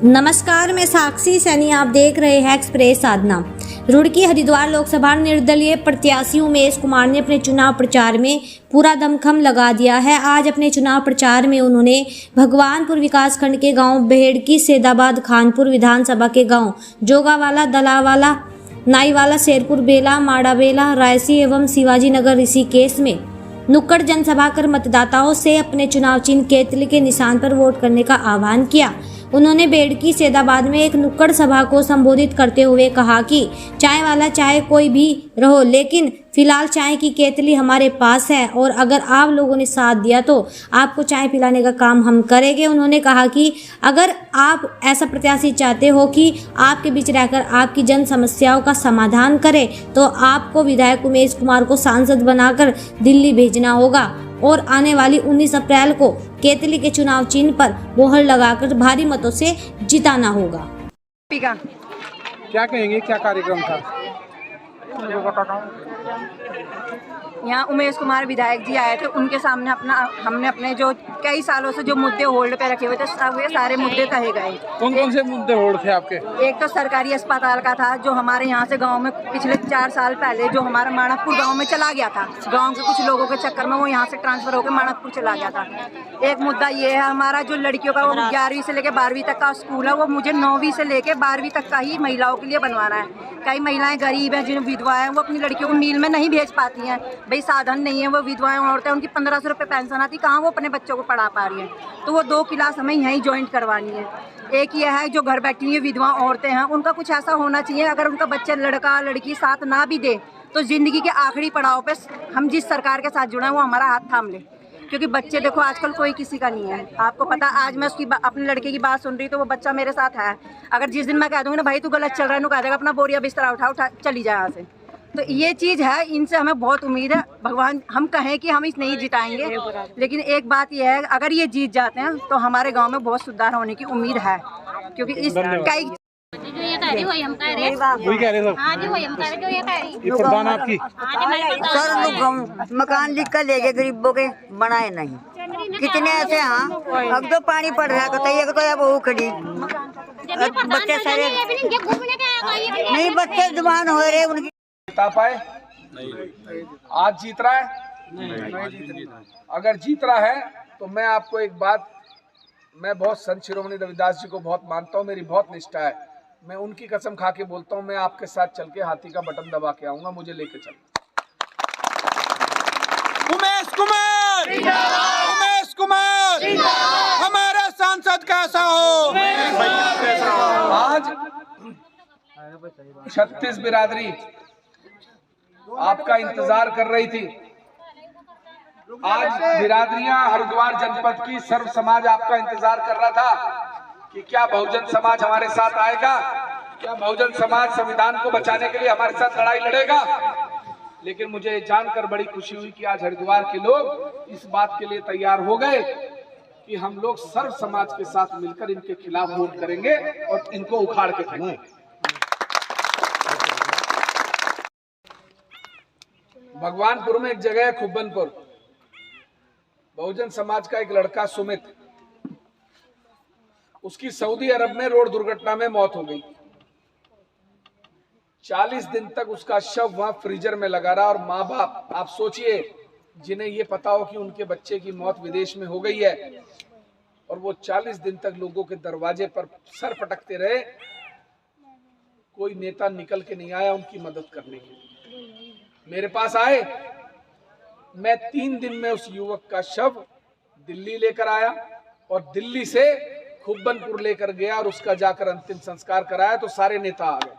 नमस्कार, मैं साक्षी सैनी, आप देख रहे हैं एक्सप्रेस साधना। रुड़की हरिद्वार लोकसभा निर्दलीय प्रत्याशी उमेश कुमार ने अपने चुनाव प्रचार में पूरा दमखम लगा दिया है। आज अपने चुनाव प्रचार में उन्होंने भगवानपुर विकासखंड के गांव बेहड़की, सैदाबाद, खानपुर विधानसभा के गांव जोगावाला, दलावाला, नाईवाला, शेरपुर बेला, माड़ाबेला, रायसी एवं शिवाजी नगर ऋषिकेश में नुक्कड़ जनसभा कर मतदाताओं से अपने चुनाव चिन्ह केतली के निशान पर वोट करने का आह्वान किया। उन्होंने बेड़की सैदाबाद में एक नुक्कड़ सभा को संबोधित करते हुए कहा कि चाय वाला चाहे कोई भी रहो, लेकिन फिलहाल चाय की केतली हमारे पास है और अगर आप लोगों ने साथ दिया तो आपको चाय पिलाने का काम हम करेंगे। उन्होंने कहा कि अगर आप ऐसा प्रत्याशी चाहते हो कि आपके बीच रहकर आपकी जन समस्याओं का समाधान करे तो आपको विधायक उमेश कुमार को सांसद बनाकर दिल्ली भेजना होगा और आने वाली 19 अप्रैल को केतली के चुनाव चिन्ह पर मोहर लगाकर भारी मतों से जिताना होगा। क्या कहेंगे, क्या कार्यक्रम था? यहाँ उमेश कुमार विधायक जी आए थे, उनके सामने हमने अपने जो कई सालों से जो मुद्दे होल्ड पे रखे हुए थे वे सारे मुद्दे कहे गए। कौन कौन से मुद्दे होल्ड थे आपके? एक तो सरकारी अस्पताल का था, जो हमारे यहाँ से गांव में पिछले 4 साल पहले जो हमारा माणकपुर गांव में चला गया था। गांव के कुछ लोगों के चक्कर में वो यहाँ से ट्रांसफर होकर माणकपुर चला गया था। एक मुद्दा ये है हमारा जो लड़कियों का वो 11वीं से लेकर 12वीं तक का स्कूल है, वो मुझे 9वीं से लेकर 12वीं तक का ही महिलाओं के लिए बनवाना है। कई महिलाएं गरीब हैं, जिन विधवा हैं, वो अपनी लड़कियों को मील में नहीं भेज पाती हैं, भाई साधन नहीं है, वो विधवाएं औरतें, उनकी 1500 रुपये पेंशन आती, कहाँ वो अपने बच्चों को पढ़ा पा रही हैं। तो वो 2 क्लास हमें यहीं ज्वाइंट करवानी है। एक ये है जो घर बैठी हुई विधवा औरतें हैं, उनका कुछ ऐसा होना चाहिए, अगर उनका बच्चा लड़का लड़की साथ ना भी दे तो ज़िंदगी के आखिरी पड़ाव पे हम जिस सरकार के साथ जुड़े हैं वो हमारा हाथ थाम ले, क्योंकि बच्चे देखो आजकल कोई किसी का नहीं है। आपको पता, आज मैं उसकी अपने लड़के की बात सुन रही तो वो बच्चा मेरे साथ है। अगर जिस दिन मैं कह दूँगी ना भाई तू गलत चल रहा है, कह देगा अपना बोरिया बिस्तरा उठा चली जाए यहाँ से। तो ये चीज़ है, इनसे हमें बहुत उम्मीद है। भगवान हम कहें कि हम इस नहीं जिताएंगे, लेकिन एक बात ये है, अगर ये जीत जाते हैं तो हमारे गाँव में बहुत सुधार होने की उम्मीद है, क्योंकि इस कई सर मकान लिख कर ले गए, गरीबों के बनाए नहीं। कितने ऐसे हाँ अब तो पानी पड़ रहा है, तो अब वो खड़ी बच्चे सारे नहीं, बच्चे जवान हो रहे उनकी जीता पाए नहीं। आज जीत रहा है नहीं। अगर जीत रहा है तो मैं आपको एक बात, मैं बहुत संत शिरोमणि रविदास जी को बहुत मानता हूँ, मेरी बहुत निष्ठा है। मैं उनकी कसम खा के बोलता हूँ, मैं आपके साथ चल के हाथी का बटन दबा के आऊंगा, मुझे लेके चल। उमेश कुमार, उमेश कुमार, हमारा सांसद कैसा हो। आज 36 बिरादरी आपका इंतजार कर रही थी। आज बिरादरियां हरिद्वार जनपद की सर्व समाज आपका इंतजार कर रहा था कि क्या बहुजन समाज हमारे साथ आएगा, क्या बहुजन समाज संविधान को बचाने के लिए हमारे साथ लड़ाई लड़ेगा। लेकिन मुझे जानकर बड़ी खुशी हुई कि आज हरिद्वार के लोग इस बात के लिए तैयार हो गए कि हम लोग सर्व समाज के साथ मिलकर इनके खिलाफ वोट करेंगे और इनको उखाड़ के फेंकेंगे। भगवानपुर में एक जगह है खुब्बनपुर, बहुजन समाज का एक लड़का सुमित, उसकी सऊदी अरब में रोड दुर्घटना में मौत हो गई। 40 दिन तक उसका शव वहां फ्रीजर में लगा रहा और माँ बाप, आप सोचिए, जिन्हें ये पता हो कि उनके बच्चे की मौत विदेश में हो गई है और वो 40 दिन तक लोगों के दरवाजे पर सर पटकते रहे, कोई नेता निकल के नहीं आया उनकी मदद करने के लिए। मेरे पास आए, मैं 3 दिन में उस युवक का शव दिल्ली लेकर आया और दिल्ली से खुब्बनपुर लेकर गया और उसका जाकर अंतिम संस्कार कराया तो सारे नेता आ गए।